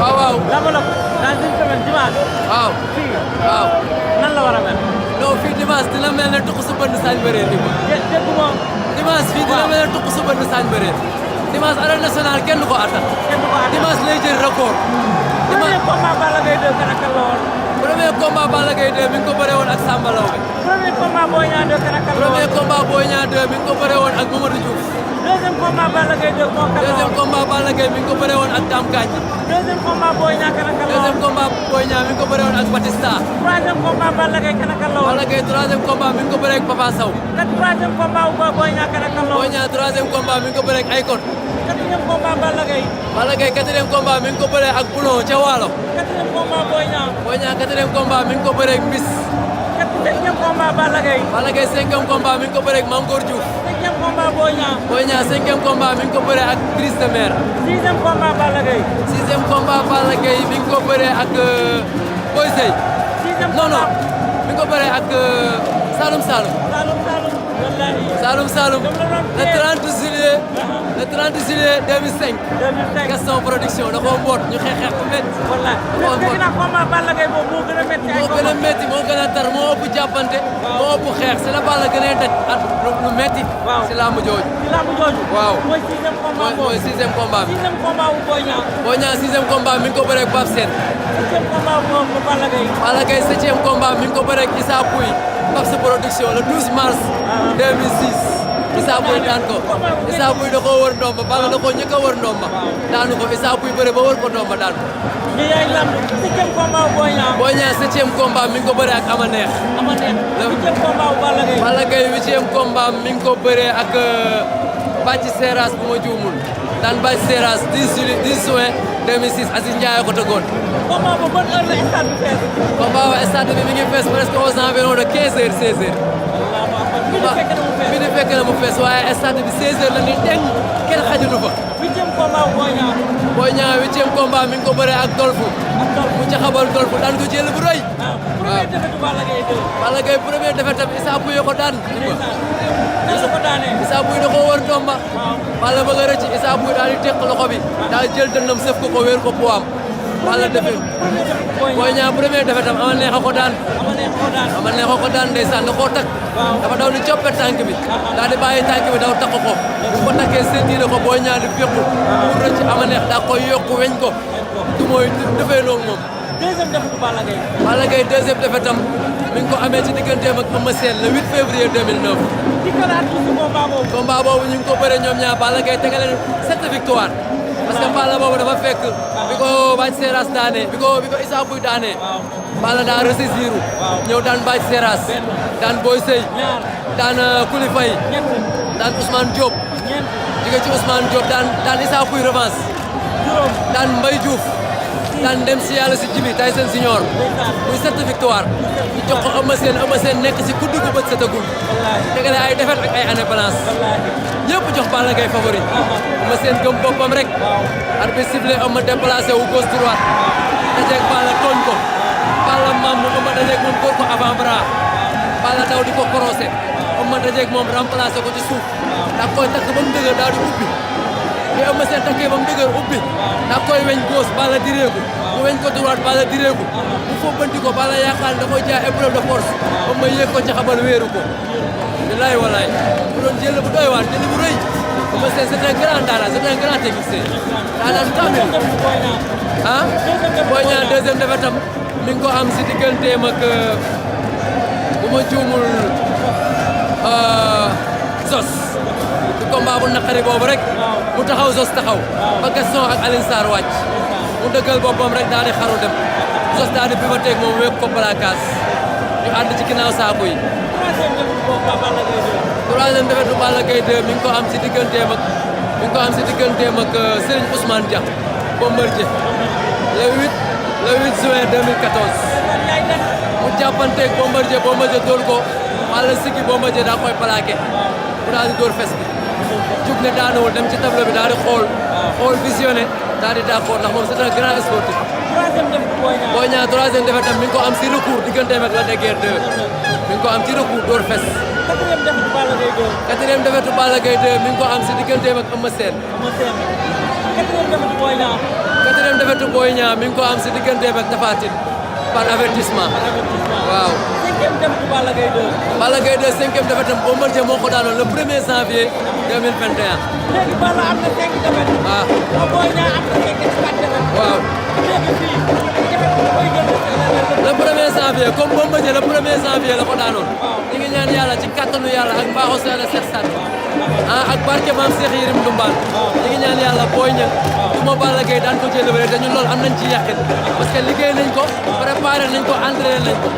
waaw waaw. Lambalok dans une semaine dimanche. waaw. fii. waaw. nan la war a mel. non fii dimanche dina mel ne tuq su bënn sañ bëree di ko. dégguma. dimanche fii dina mel ne tuq su bënn sañ bëree. dimanche arène nationale kenn du ko attan. kenn du ko attan dimanche lay jël record. premier combat Balla Gaye 2 kan ak kan la woon. premier combat Balla Gaye 2 mi ngi ko bëree woon ak Samba Laobé. premier combat Boy Niang 2 kan ak kan la woon. premier combat Boy Niang 2 mi ngi ko bëree woon ak Mamadou Diouf. deuxième combat Balla Gaye 2 moo kan la woon. deuxième combat Balla Gaye mi ngi ko bëree woon ak Dame Kandji. deuxième combat Boy Niang kan ak kan la woon. deuxième combat Boy Niang mi ngi ko bëree woon ak Batista. troisième combat Balla Gaye kan ak kan la woon. Balla Gaye troisième combat mi ngi ko bëree ak Papa Sow. troisième combat Boy Niang kan ak kan la woon. Boy Niang troisième combat mi ngi ko bëree ak Aykon. quatrième combat Balla Gaye. Balla Gaye quatrième combat mi ngi ko bëree ak Boulon ca Waalo. quatrième combat Boy Niang. Boy Niang quatrième combat mi ngi ko bëree ak Mbis. cinquième combat Balla Gaye. Balla Gaye cinquième combat mi ngi ko bëree ak Mangor Diouf. cinquième combat Boy Niang. Boy Niang cinquième combat mi ngi ko bëree ak Brice de Mer. sixième combat Balla Gaye. sixième combat Balla Gaye mi ngi ko bëree ak Boy Sey. sixième non non combat. mi ngi ko bëree ak Saloum Saloum. Saloum Saloum. wallaahi. Saloum Saloum le 30 juillet. le 30 juillet 2005. 2005. Gaston production da koo mboot ñu xeex bu métti. wallaahi. da koo dégg mboot naa combat Balla Gaye boobu moo gën a métti ay moo gën a métti moo gën a tar moo ëpp jàppante. moo ëpp xeex si la Balla gën a daj at lu métti. waaw si làmb jooju. ci làmb jooju. waaw mooy sixième combat boobu. mooy sixième combat bi. sixième combat bu Boy Niang. Boy Niang sixième combat mi ngi ko bëree ak Pape Sène. septième combat bu Balla Gaye. Balla Gaye septième combat mi ngi ko bëree ak Issa Pouye Paps production le 12 mars 2006. Issa Pouye daan ko. Issa Pouye da koo wër ndomba Balla da koo njëkk a wër ndomba. daanu ko Issa Pouye bëre ba wër ko ndomba daan ko. mais yaay lamb septième combat bu Boy Niang. Boy Niang septième combat mi ngi ko bëree ak Ama Neex. ama neex huitième combat bu Balla Gaye. Balla Gaye huitième combat mi ngi ko bëree ak Bathie Seras bu ma juumul daan Bathie Seras 10 juin 2006 Aziz Ndiaye ko tëggoon. combat ba bonne heure la stade bi fees. combat ba stade bi mi ngi fees presque aux environs de 15 heures 16 heures. mi di fekk na mu fees waaye stade bi 16 heures la ni deng kenn xajulu fa. huitième combat bu Boy Niang. Boy Niang huitième combat mi ngi ko bëree ak Dolfu. mu caxabal Dolfu daan ko jël bu rëy. premier défaite Balla Gaye 2. Balla Gaye premier défaite tam Issa Pouye ko daan. nan la ko daanee. Issa Pouye da koo wër ndomba. Balla bëgg a rëcc Issa Pouye daal di teq loxo bi. daal jël dënnam sëf ko ko wéer ko puwaam. Balla defee Boy Niang premier défaite tam Ama Neex a ko daan. Ama Neex a ko daan ndeysaan da koo takk. dafa daw ni coppe tànk bi. daal di bàyyi tànk bi daw takk ko. bu ko takkee séntiire ko Boy Niang di féqul. mu rëcc Ama Neex daa koy yokku weñ ko. du mooy defee noonu moom. deuxième défaite Balla Gaye. Balla Gaye deuxième défaite tam mi ngi ko amee ci digganteem ak Eumeu Sène le 8 février 2009. dikkalaat ci combat boobu. combat boobu ñu ngi ko bëre ñoom ñaar Balla Gaye tegale 7 victoire. parce que Balla boobu dafa fekk. bi ko Bathie Seras daanee bi ko Issa Pouye daanee. Balla daa ressaisir. ñëw daan Bathie Seras. daan Boy Sey. daan Coly Faye. daan Ousmane Diop. jóge ci Ousmane Diop daan Issa Pouye revanche. daan Mbaye Diouf. daan dem si yàlla si Jibi Tyson Senior. muy 7 victoire. ñu jox ko Eumeu Sène nekk si kuddu gu bët setagul. tegale ay défaite ak ay année balance. ñëpp jox Balla Gaye favori. Eumeu Sène gëm boppam rek. arbitre sifflé Eumeu déplacé wu gauche droite. dajeeg Balla tooñ ko. Balla maam mu Eumeu dajeeg moom góor ko avant bras. Balla daw di ko croisé. Eumeu dajeeg moom remplacé ko ci suuf. daa koy takk ba mu dëgër daal di ubbi. bi Eumeu Sène takkee ba mu dëgër ubbi. daa koy weñ gauche Balla direeku. mu weñ ko droite Balla direeku. mu fóobanti ko Balla yaakaar da koy jaay épreuve de force. Eumeu yéeg ko ci xabal wéeru ko. bilaay walaay bu doon jël bu doy waar jël bu rëy. Eumeu Sène c'est un grand daanaka c'est un grand technicien. daanaka du tamit ah. Boy Niang deuxième défaite tam mi ngi ko am si digganteem ak bu ma juumul Zos. ci combat bu naqari boobu rek. mu taxaw Zos taxaw. ba Gaston ak Alioune Sarr wàcc. mu dëggal boppam rek daal di xaru dem. Zos daal di pivoter moom wékk ko placage. ñu ànd ci ginnaaw saako yi. troisième défaite bu Balla Gaye 2 mi ngi ko am si digganteem ak Serigne Ousmane Dia Bombardier le 8 juin 2014 mu jàppanteeg Bombardier dóor ko wala sigi Bombardier daa koy plaqué mu daal di dóor fes bi jug ne daanuwul dem ci tableau bi daal di xool visionné daal di d'accord ndax moom c'est un grand sportif. Boy Niang troisième défaite tam mi ngi ko am si recours digganteem ak Lac de Guiers 2 mi ngi ko am ci recours dóor fes quatrième défaite Balla Gaye 2. quatrième défaite Balla Gaye 2 mi ngi ko am si digganteem ak Eumeu Sène. Eumeu Sène. quatrième défaite Boy Niang. quatrième défaite Boy Niang mi ngi ko am si digganteem ak Tapha Tine par avertissement. par avertissement. waaw. cinquième défaite Balla Gaye 2. Balla Gaye 2 cinquième défaite am Bombardier moo ko daanoon le 1er janvier 2021. léegi Balla am na 5 défaites. waaw. Boy Niang am na 5 défaites. waaw. léegi fii défaite bi koy jël le 1er janvier comme Bombardier le 1er janvier la ko daanoon. ñu ngi ñaan yàlla ci kattanu yàlla ak mbaaxu Seydou Seck Sane. ak barke maam Cheikh Yérim Ndumbaan. ñu ngi ñaan yàlla Boy Niang du ma Balla Gaye daan ko jëlee ba te ñun loolu am nañ ci yàqin parce que liggéey nañ ko préparé nañ ko entraîné nañ ko.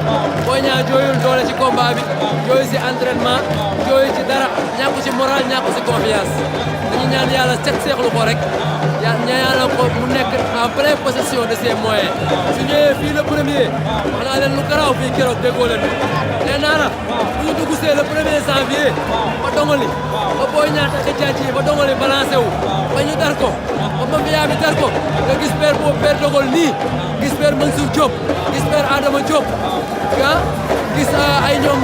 Boy Niang jooyul doole ci combat bi jooyu si entraînement jooyu ci dara ñàkku ci moral ñàkku ci confiance dañu ñaan yàlla set seexlu ko rek ñaanal ko mu nekk en pleine possession de ses moyens su ñëwee fii le premier wax naa leen lu garaaw fii keroog déggoo leen nee naa la bu ñu dugg see le 1er janvier ba dongali ba Boy Niang takk jàcc yi ba dongali balancé wu ba ñu dar ko ba mafia bi dar ko nga gis père boobu père Dogol nii gis père Mansour Diop gis père Adama Diop ah gis ay ñoom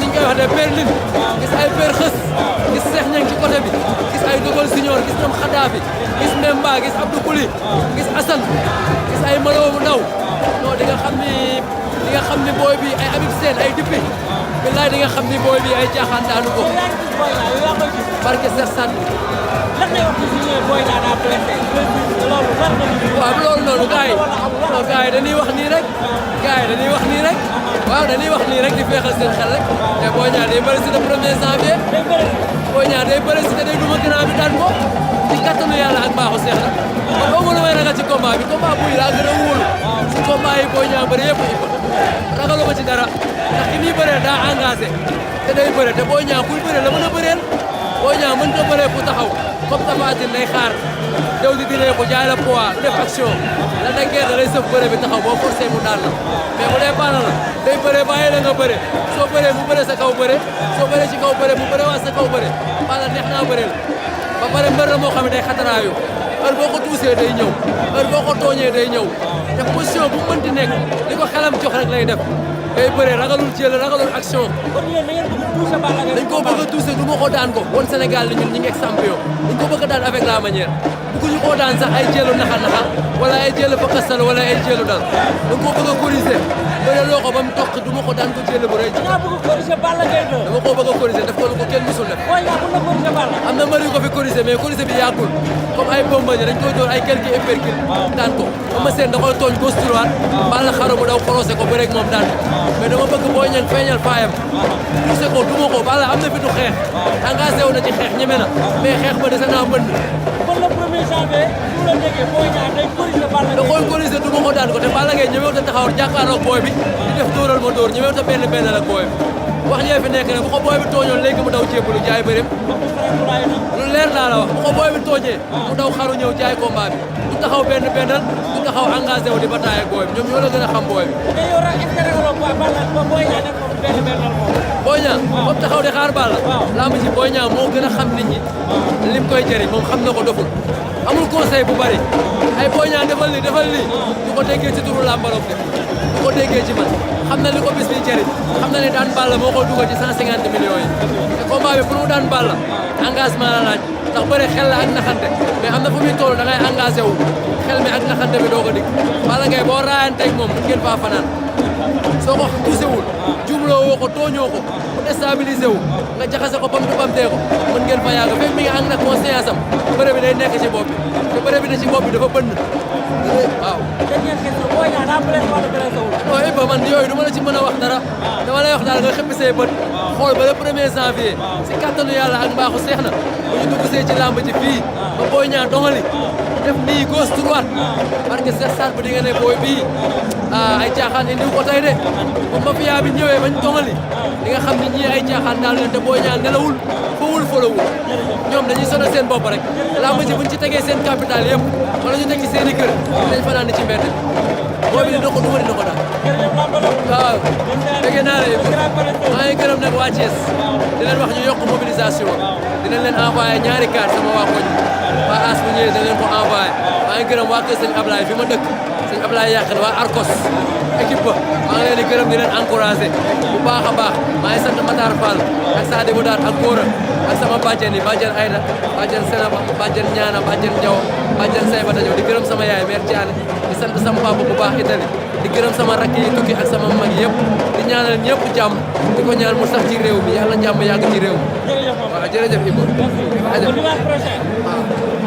ni ñu koy wax de père Lin gis ay père Xës gis Cheikh Niang ci côté bi gis ay Dogol Senior gis ñoom Khadafi gis Memba gis Abdou Kouli gis Assane gis ay Malo bu ndaw non di nga xam ni booy bi ay Habib Sène ay Dippi billaay di nga xam ni booy bi ay caaxaan daanu ko yow yaa ngi gis Boy Niang yow yaa koy gis. barke Cheikh Sane lan lay wax ci suñu Boy Niang daa blessé. loolu lan la ñu. waaw loolu noonu gars yi dañuy wax nii rek waaw dañuy wax nii rek di feexal seen xel rek te Boy Niang day bëri si le 1er janvier day bëri. Boy Niang day bëri si te day duma grand bi daan ko ci kattanu yàlla ak baaxu seex la man boobu la may ragal ci combat bi combat buy laa gën a wóolu si combat yi Boy Niang bëri yëpp ragalu ma ci dara ndax ki muy bëree daa engagé te day bëre te Boy Niang kuy bëree la mën a bëreel Boy Niang mën ta bëree fu taxaw comme Tapha Tine lay xaar dew di diree ko jaay la poids def action la da ngeen da lay sëf bëre bi taxaw boo forcé mu daan la mais bu dee baana la day bëree bàyyi la nga bëre soo bëree mu bëre sa kaw bëre soo bëree ci kaw bëre mu bëre waa sa kaw bëre baana neex naa bëreel ba pare mbër la moo xam ne day xataraayu heure boo ko tuusee day ñëw heure boo ko tooñee day ñëw te position bu mënti nekk li ko xelam jox rek lay def day bëree ragalul jël ragalul action kon yéen da ngeen bëgg a touché Balla Gaye. dañ koo bëgg a touché du ma ko daan ko woon Sénégal la ñun ñi ngi ex champion dañ ko bëgg a daan avec la manière bëgguñu koo daan sax ay jéelu naxa wala ay jéelu fakastal wala ay jéelu dal dañ koo bëgg a corriger bëre loo ko ba mu toq du ma ko daan ko jéelu bu rëy da ngaa bëgg a corriger Balla Gaye 2. dama koo bëgg a corriger def ko lu ko kenn musul def Boy Niang mën na corriger Balla. am na mbër yu ko fi corriger mais corriger bi yàggul comme ay Bombardier dañ koy door ay quelques uppercut daan ko Eumeu Sène da koy tooñ gauche droite Balla xaru mu daw croisé ko bëre ak moom daan mais dama bëgg Boy Niang feeñal faayam poussé ko duma ko Balla am na fi du xeex engagé wu na ci xeex ñeme na mais xeex ba dese naa bënn kon le 1er janvier bu la déggee Boy Niang day corriger Balla da Gaye. koy corriger duma ko daan ko te Balla Gaye ñemewut a taxaw jàkkaarloog booy bi di def dóoral ma dóor ñemewut a benn ak booy bi wax ñee fi nekk ne bu ko booy bi tooñoon léegi mu daw jébbalu jaay bërim lu leer laa la wax bu ko booy bi tooñee mu daw xaru ñëw jaay combat bi du taxaw bennal du taxaw engagé wu di bataille ak booy bi ñoom ñoo la gën a xam booy bi te yow rek est-ce que ragaloo Balla ba Boy Niang def ko benn moom. Boy Niang moom taxaw di xaar Balla lamb ji Boy Niang moo gën a xam nit ñi lim koy jëriñ moom xam na ko doful amul conseil bu bari ay Boy Niang defal lii du ko déggee ci turu làmbaloog de du ko déggee ci man xam na li ko bis bi jëriñ xam na ne daan Balla moo ko dugal ci 150 millions yi te combat bi pour mu daan Balla engagement la laaj ndax bëre xel la ak naxante mais am na fu muy toll da ngay engagé wu xel mi ak naxante bi doo ko dig Balla Gaye boo raayanteeg moom mën ngeen faa fanaan soo ko poussé wul jumloo woo ko tooñoo ko mu déstabilisé wu nga jaxase ko bamtee ko mën ngeen fa yàgg fekk mi ngi ànd nag conscience am bëre bi day nekk ci bopp bi te bëre bi ne ci bopp bi dafa bënn waaw. dernière question Boy Niang daa blessé wala blessé wul. non Iba man yooyu du ma la ci mën a wax dara dama lay wax daal nga xëppi say bët xool ba le 1er janvier si kattanu yàlla ak mbaaxu seex na bu ñu dugg see ci làmb ji fii ba Boy Niang dongali def nii gauche droite parce que Cheikh Sarr bu di nga ne booy bii ay caaxaan indi ko tey de bu mafia bi ñëwee bañ dongali di nga xam ni ñii ay caaxaan daal leen te Boy Niang nelawul fowul folowul ñoom dañuy sonal seen bopp rek làmb ji buñ ci tegee seen capital yëpp wala ñu teg ci seen i kër dinañ fanaan ni ci mbedd booy bi dina ko duma dina ko daal waaw dégg naa la maa ngi gërëm nag waa Thiès di leen wax ñu yokk mobilisation dinañ leen envoyé ñaari carte sama waa koñ waa as bu ñëwee dinañ leen ko envoyé maa ngi gërëm waa kër sëñ Ablaye fi ma dëkk sëñ Ablaye Yakhine waa Arcos équipe ba maa ngi leen di gërëm di leen encouragé bu baax a baax maa ngi sant Matar Fall ak Sadibou Dar ak Gora ak sama bàjjen yi bàjjen Aïda bàjjen Senaba bàjjen Ñaana bàjjen Jaw bàjjen Saybata Jaw di gërëm sama yaay mère Thiané di sant sama papa bu baax Italie di gërëm sama rakk yi tukki ak sama mag yëpp di ñaanal ñëpp jàmm di ko ñaan mu sax ci réew mi yàlla jàmm yàgg ci réew mi jërëjëf waaw jërëjëf Ibou merci. Au dimanche prochain.